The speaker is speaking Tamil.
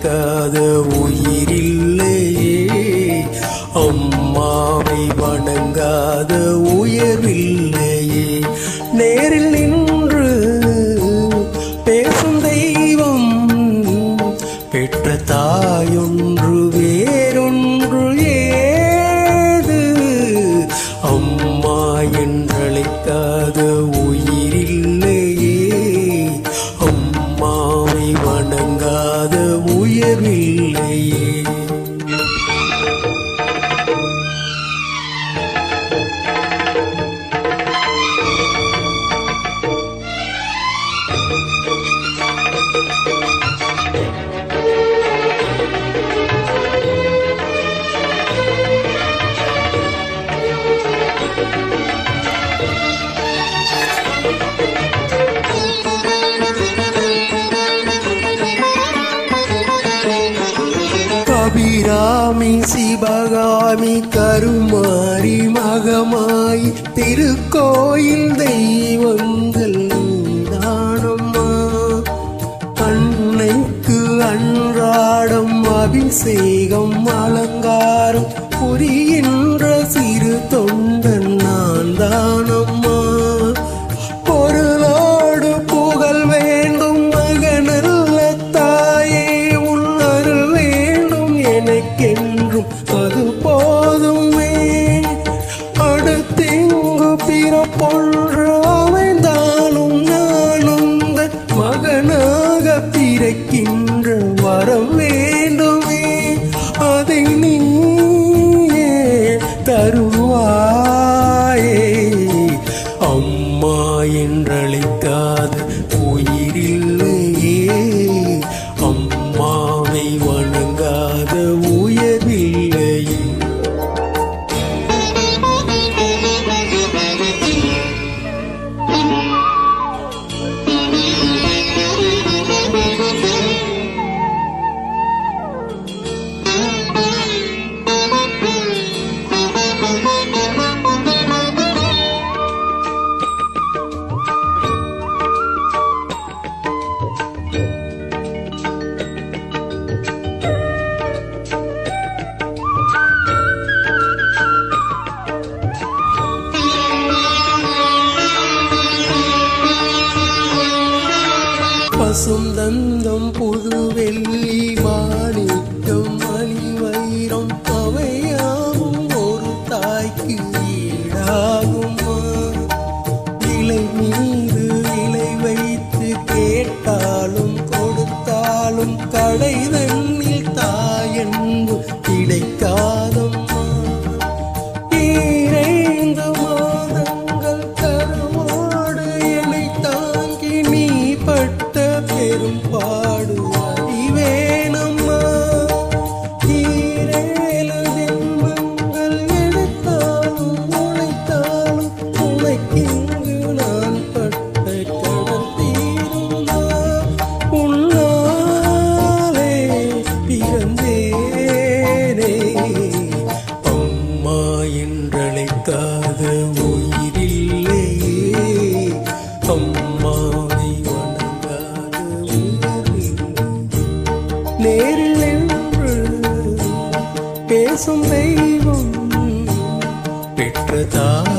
என்றழைக்காத உயிரில்லையே, அம்மாவை வணங்காத உயர்வில்லையே. நேரில் நின்று பேசும் தெய்வம் பெற்ற தாயொன்று வேறொன்று ஏது? அம்மா என்றழைக்காத உயிரில்லையே, அம்மாவை வணங்காத உயர்வில்லையே. அபிராமி சிவகாமி கருமாரி மகமாய் திருக்கோயில் தெய்வங்கள் தானம்மா. அன்னைக்கு அன்றாடம் அபிஷேகம் அலங்காரம் புரிகின்ற சிறு தொண்டன் நான் தானம்மா. பொருளோடு புகழ் வேண்டும் மகனல்ல தாயே, உள்ளருள் வேண்டும் எனக்கென்றும் அது போதுமே. அடுத்திங்கு பிறப்பொன்று அமைந்தாலும் நானும் மகனாக பிறக்கின்ற வரம் வேண்டுமே. அதை நீயே தருவாயே. அம்மா என்றழைக்காத உயிரில்லையே, அம்மாவை வணங்காத உயர்வில்லையே. பசும் தந்தம் புது வெள்ளி மாணிக்கம் மணி வைரம் அவையாவும் ஒரு தாய்க்கு ஈடாகுமா? இலை மீது இலை வைத்து கேட்டாலும் கொடுத்தாலும் கடை தண்ணில் தாயன்பு கிடைக்காதம்மா. ஈரைந்து மாதங்கள் கருவோடு என்னை தாங்கி நீ பட்ட பெரும் பாடு அறிவேனம்மா. ஈரேழு ஜென்மங்கள் எடுத்தாலும் உழைத்தாலும் உனக்கிங்கு நான் பட்ட கடன் தீருமா? உன்னாலே பிறந்தேனே. அம்மா என்றழைக்காத உயிரில்லையே, அம்மாவை நேரில் நின்று பேசும் தெய்வம் பெற்ற தாய்